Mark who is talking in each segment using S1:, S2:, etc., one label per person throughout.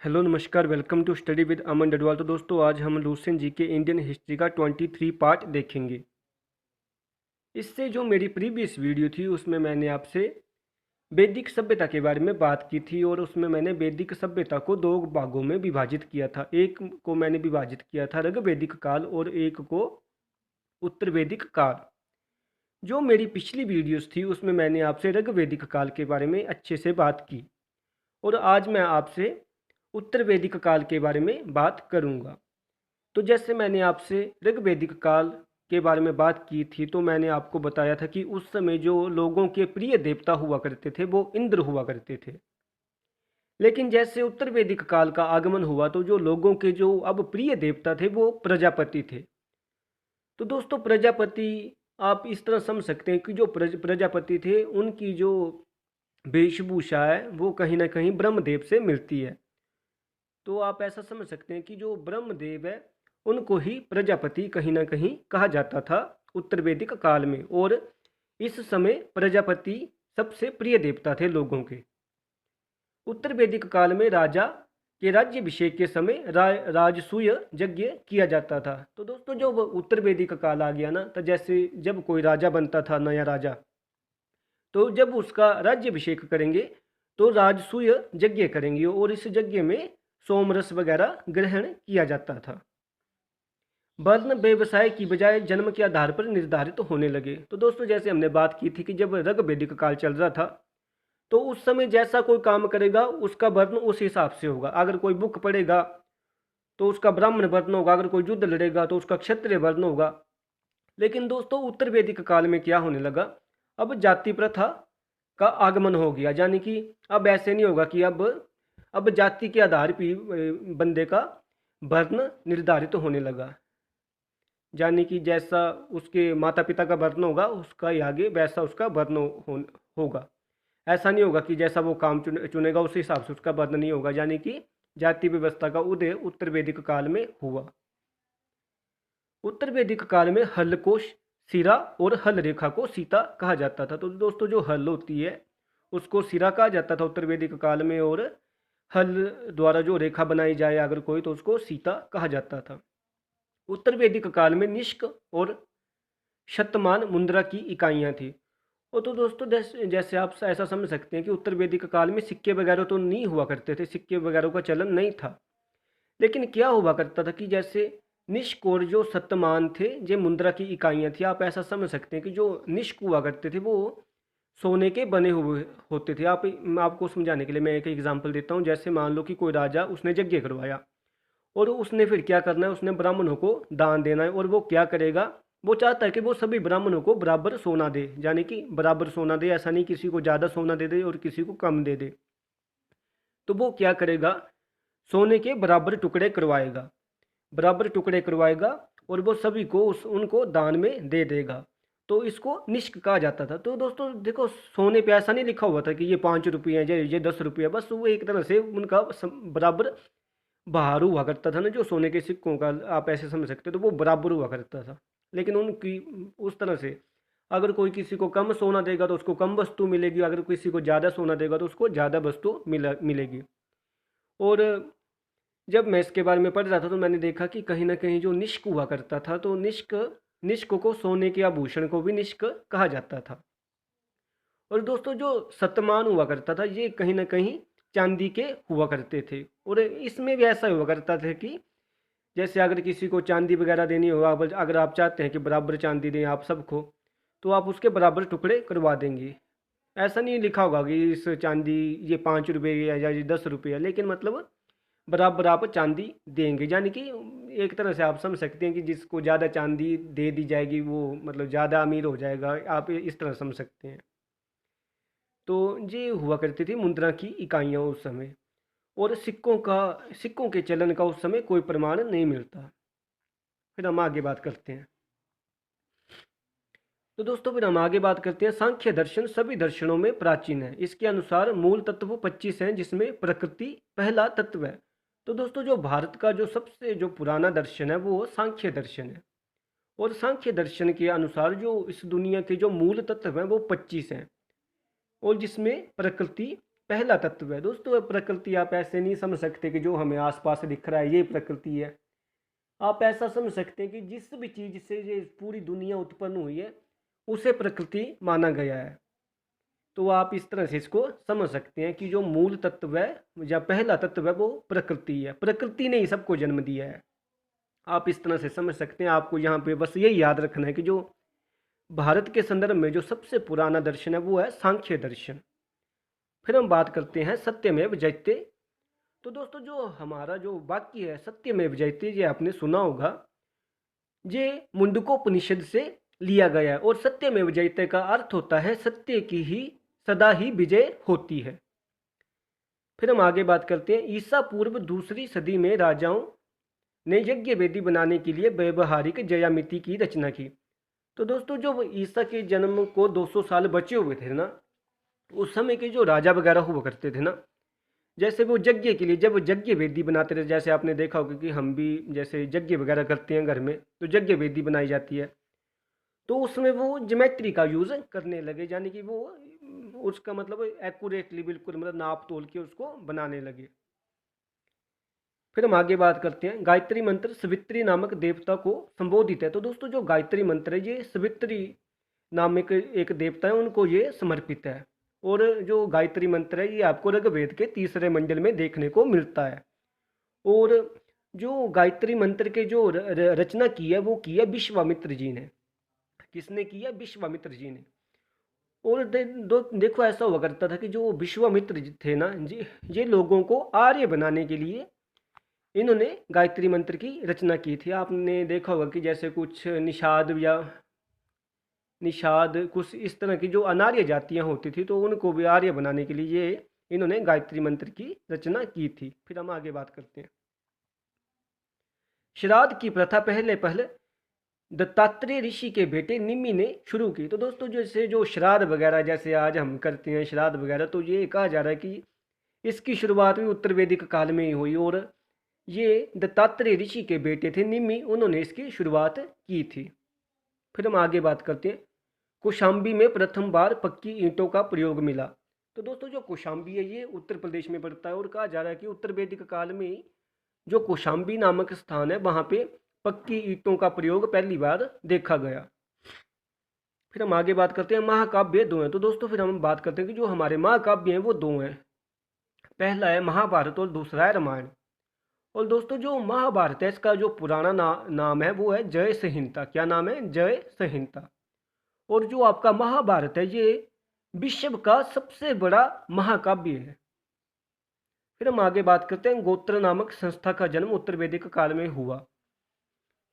S1: Hello नमस्कार, welcome to study with अमन डडवाल। तो दोस्तों आज हम लूसेंट जी के इंडियन हिस्ट्री का 23 पार्ट देखेंगे। इससे जो मेरी प्रीवियस वीडियो थी उसमें मैंने आपसे वैदिक सभ्यता के बारे में बात की थी और उसमें मैंने वैदिक सभ्यता को दो भागों में विभाजित किया था। एक को मैंने विभाजित किया था ऋग वैदिक काल और एक को उत्तर वैदिक काल। जो मेरी पिछली वीडियोस थी उसमें मैंने आपसे ऋग वैदिक काल के बारे में अच्छे से बात की और आज मैं आपसे उत्तर वैदिक काल के बारे में बात करूंगा। तो जैसे मैंने आपसे ऋग्वैदिक काल के बारे में बात की थी तो मैंने आपको बताया था कि उस समय जो लोगों के प्रिय देवता हुआ करते थे वो इंद्र हुआ करते थे। लेकिन जैसे उत्तर वैदिक काल का आगमन हुआ तो जो लोगों के जो अब प्रिय देवता थे वो प्रजापति थे। तो दोस्तों प्रजापति आप इस तरह समझ सकते हैं कि जो प्रजापति थे उनकी जो वेशभूषा है वो कहीं ना कहीं ब्रह्मदेव से मिलती है। तो आप ऐसा समझ सकते हैं कि जो ब्रह्मदेव है उनको ही प्रजापति कहीं ना कहीं कहा जाता था उत्तर वैदिक काल में। और इस समय प्रजापति सबसे प्रिय देवता थे लोगों के। उत्तर वैदिक काल में राजा के राज्यभिषेक के समय राजसूय यज्ञ किया जाता था। तो दोस्तों जब उत्तर वैदिक काल आ गया ना तो जैसे जब कोई राजा बनता था नया राजा, तो जब उसका राज्यभिषेक करेंगे तो राजसूय यज्ञ करेंगे और इस यज्ञ में सोमरस वगैरह ग्रहण किया जाता था। वर्ण व्यवसाय की बजाय जन्म के आधार पर निर्धारित होने लगे। तो दोस्तों जैसे हमने बात की थी कि जब ऋग वैदिक काल चल रहा था तो उस समय जैसा कोई काम करेगा उसका वर्ण उस हिसाब से होगा। अगर कोई बुक पढ़ेगा तो उसका ब्राह्मण वर्ण होगा, अगर कोई युद्ध लड़ेगा तो उसका क्षत्रिय वर्ण होगा। लेकिन दोस्तों उत्तर वैदिक काल में क्या होने लगा, अब जाति प्रथा का आगमन हो गया। यानी कि अब ऐसे नहीं होगा कि अब जाति के आधार पर बंदे का वर्ण निर्धारित होने लगा। यानी कि जैसा उसके माता पिता का वर्ण होगा उसका ही आगे वैसा उसका वर्ण होगा। ऐसा नहीं होगा कि जैसा वो काम चुनेगा उस हिसाब से उसका वर्ण नहीं होगा। यानी कि जाति व्यवस्था का उदय उत्तर वैदिक काल में हुआ। उत्तर वैदिक काल में हल को सिरा और हल रेखा को सीता कहा जाता था। तो दोस्तों जो हल होती है उसको सिरा कहा जाता था उत्तर वैदिक काल में, और हल द्वारा जो रेखा बनाई जाए अगर कोई तो उसको सीता कहा जाता था। उत्तर वैदिक काल में निष्क और शतमान मुद्रा की इकाइयाँ थी। और तो दोस्तों जैसे आप ऐसा समझ सकते हैं कि उत्तर वैदिक काल में सिक्के वगैरह तो नहीं हुआ करते थे, सिक्के वगैरह का चलन नहीं था। लेकिन क्या हुआ करता था कि जैसे निष्क और जो शतमान थे ये मुद्रा की इकाइयाँ थी। आप ऐसा समझ सकते हैं कि जो निष्क हुआ करते थे वो सोने के बने हुए होते थे। मैं आपको समझाने के लिए मैं एक एग्जांपल देता हूँ। जैसे मान लो कि कोई राजा उसने यज्ञ करवाया और उसने फिर क्या करना है, उसने ब्राह्मणों को दान देना है। और वो क्या करेगा, वो चाहता है कि वो सभी ब्राह्मणों को बराबर सोना दे। यानी कि बराबर सोना दे, ऐसा नहीं किसी को ज़्यादा सोना दे दे और किसी को कम दे दे। तो वो क्या करेगा, सोने के बराबर टुकड़े करवाएगा, बराबर टुकड़े करवाएगा और वो सभी को उनको दान में दे देगा। तो इसको निष्क कहा जाता था। तो दोस्तों देखो सोने पे ऐसा नहीं लिखा हुआ था कि ये 5 रुपये है, ये 10 रुपये, बस वो एक तरह से उनका बराबर बहार हुआ करता था ना। जो सोने के सिक्कों का आप ऐसे समझ सकते हो तो वो बराबर हुआ करता था। लेकिन उनकी उस तरह से अगर कोई किसी को कम सोना देगा तो उसको कम वस्तु मिलेगी, अगर किसी को ज़्यादा सोना देगा तो उसको ज़्यादा वस्तु मिलेगी। और जब मैं इसके बारे में पढ़ रहा था तो मैंने देखा कि कहीं ना कहीं जो निष्क हुआ करता था तो निष्क निष्क को सोने के आभूषण को भी निष्क कहा जाता था। और दोस्तों जो सतमान हुआ करता था ये कहीं ना कहीं चांदी के हुआ करते थे। और इसमें भी ऐसा हुआ करता था कि जैसे अगर किसी को चांदी वगैरह देनी हो, अगर आप चाहते हैं कि बराबर चांदी दें आप सबको, तो आप उसके बराबर टुकड़े करवा देंगे। ऐसा नहीं लिखा होगा कि इस चांदी ये 5 रुपये या ये 10 रुपये है, लेकिन मतलब बराबर आप चांदी देंगे। यानी कि एक तरह से आप समझ सकते हैं कि जिसको ज़्यादा चांदी दे दी जाएगी वो मतलब ज़्यादा अमीर हो जाएगा। आप इस तरह समझ सकते हैं। तो ये हुआ करती थी मुद्रा की इकाइयाँ उस समय। और सिक्कों के चलन का उस समय कोई प्रमाण नहीं मिलता। फिर हम आगे बात करते हैं। तो दोस्तों फिर हम आगे बात करते हैं। सांख्य दर्शन सभी दर्शनों में प्राचीन है। इसके अनुसार मूल तत्व 25 हैं जिसमें प्रकृति पहला तत्व है। तो दोस्तों जो भारत का जो सबसे जो पुराना दर्शन है वो सांख्य दर्शन है। और सांख्य दर्शन के अनुसार जो इस दुनिया के जो मूल तत्व हैं वो 25 हैं और जिसमें प्रकृति पहला तत्व है। दोस्तों प्रकृति आप ऐसे नहीं समझ सकते कि जो हमें आसपास दिख रहा है ये प्रकृति है। आप ऐसा समझ सकते हैं कि जिस भी चीज़ से ये पूरी दुनिया उत्पन्न हुई है उसे प्रकृति माना गया है। तो आप इस तरह से इसको समझ सकते हैं कि जो मूल तत्व है या पहला तत्व है वो प्रकृति है। प्रकृति ने ही सबको जन्म दिया है। आप इस तरह से समझ सकते हैं। आपको यहाँ पे बस यही याद रखना है कि जो भारत के संदर्भ में जो सबसे पुराना दर्शन है वो है सांख्य दर्शन। फिर हम बात करते हैं सत्यमेव जयते। तो दोस्तों जो हमारा जो वाक्य है सत्यमेव जयते, ये आपने सुना होगा, ये मुंडकोपनिषद से लिया गया है। और सत्यमेव जयते का अर्थ होता है सत्य की ही सदा ही विजय होती है। फिर हम आगे बात करते हैं। ईसा पूर्व दूसरी सदी में राजाओं ने यज्ञ वेदी बनाने के लिए व्यवहारिक ज्यामिति की रचना की। तो दोस्तों जो ईसा के जन्म को 200 साल बचे हुए थे ना, उस समय के जो राजा वगैरह हुआ करते थे ना, जैसे वो यज्ञ के लिए जब यज्ञ वेदी बनाते थे, जैसे आपने देखा होगा कि हम भी जैसे यज्ञ वगैरह करते हैं घर में तो यज्ञ वेदी बनाई जाती है, तो उसमें वो ज्योमेट्री का यूज़ करने लगे, यानी कि वो उसका मतलब एक्यूरेटली बिल्कुल मतलब नाप तोल के उसको बनाने लगे। फिर हम आगे बात करते हैं। गायत्री मंत्र सवित्री नामक देवता को संबोधित है। तो दोस्तों जो गायत्री मंत्र है ये सवित्री नामक एक देवता है, उनको ये समर्पित है। और जो गायत्री मंत्र है ये आपको ऋग्वेद के तीसरे मंडल में देखने को मिलता है। और जो गायत्री मंत्र के जो रचना की है वो की है विश्वामित्र जी ने। किसने की है? विश्वामित्र जी ने। और देखो ऐसा हुआ करता था कि जो विश्वामित्र जी थे ना जी, ये लोगों को आर्य बनाने के लिए इन्होंने गायत्री मंत्र की रचना की थी। आपने देखा होगा कि जैसे कुछ निषाद कुछ इस तरह की जो अनार्य जातियां होती थी तो उनको भी आर्य बनाने के लिए ये इन्होंने गायत्री मंत्र की रचना की थी। फिर हम आगे बात करते हैं। श्राद्ध की प्रथा पहले दत्तात्रेय ऋषि के बेटे निमि ने शुरू की। तो दोस्तों जैसे जो श्राद्ध वगैरह जैसे आज हम करते हैं श्राद्ध वगैरह, तो ये कहा जा रहा है कि इसकी शुरुआत भी उत्तर वैदिक काल में ही हुई। और ये दत्तात्रेय ऋषि के बेटे थे निमि, उन्होंने इसकी शुरुआत की थी। फिर हम आगे बात करते हैं। कौशाम्बी में प्रथम बार पक्की ईंटों का प्रयोग मिला। तो दोस्तों जो कौशाम्बी है ये उत्तर प्रदेश में पड़ता है। और कहा जा रहा है कि उत्तर वैदिक काल में जो कौशाम्बी नामक स्थान है वहाँ पे पक्की ईंटों का प्रयोग पहली बार देखा गया। फिर हम आगे बात करते हैं। महाकाव्य दो हैं। तो दोस्तों फिर हम बात करते हैं कि जो हमारे महाकाव्य हैं वो दो हैं। पहला है महाभारत और दूसरा है रामायण। और दोस्तों जो महाभारत है इसका जो पुराना नाम है वो है जय संहिता। क्या नाम है? जय संहिता। और जो आपका महाभारत है ये विश्व का सबसे बड़ा महाकाव्य है। फिर हम आगे बात करते हैं। गोत्र नामक संस्था का जन्म उत्तर वैदिक काल में हुआ।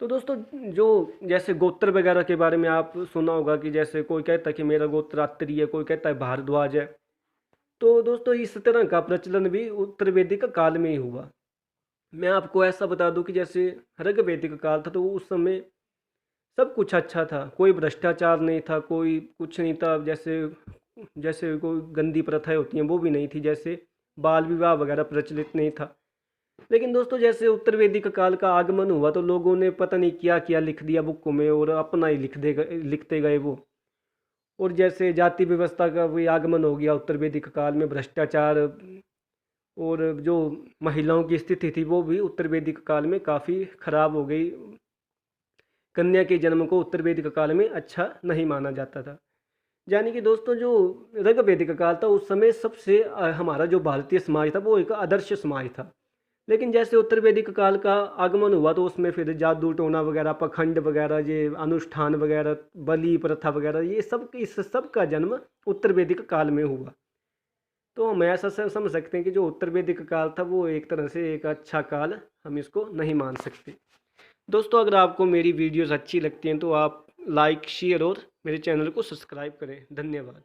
S1: तो दोस्तों जो जैसे गोत्र वगैरह के बारे में आप सुना होगा कि जैसे कोई कहता है कि मेरा गोत्र आत्रेय है, कोई कहता है भारद्वाज है। तो दोस्तों इस तरह का प्रचलन भी उत्तर वैदिक काल में ही हुआ। मैं आपको ऐसा बता दूं कि जैसे ऋग्वेदिक काल था तो उस समय सब कुछ अच्छा था, कोई भ्रष्टाचार नहीं था, कोई कुछ नहीं था। जैसे जैसे कोई गंदी प्रथाएं होती हैं वो भी नहीं थी, जैसे बाल विवाह वगैरह प्रचलित नहीं था। लेकिन दोस्तों जैसे उत्तर वैदिक काल का आगमन हुआ तो लोगों ने पता नहीं क्या क्या लिख दिया बुकों में और अपना ही लिखते गए वो। और जैसे जाति व्यवस्था का भी आगमन हो गया उत्तर वैदिक काल में, भ्रष्टाचार और जो महिलाओं की स्थिति थी वो भी उत्तर वैदिक काल में काफ़ी खराब हो गई। कन्या के जन्म को उत्तर वैदिक काल में अच्छा नहीं माना जाता था। यानी कि दोस्तों जो ऋग्वेदिक काल था उस समय सबसे हमारा जो भारतीय समाज था वो एक आदर्श समाज था। लेकिन जैसे उत्तर वैदिक काल का आगमन हुआ तो उसमें फिर जादू टोना वगैरह, पखंड वगैरह, ये अनुष्ठान वगैरह, बलि प्रथा वगैरह, ये सब इस सब का जन्म उत्तर वैदिक काल में हुआ। तो हम ऐसा समझ सकते हैं कि जो उत्तर वैदिक काल था वो एक तरह से एक अच्छा काल हम इसको नहीं मान सकते। दोस्तों अगर आपको मेरी वीडियोस अच्छी लगती हैं तो आप लाइक, शेयर और मेरे चैनल को सब्सक्राइब करें। धन्यवाद।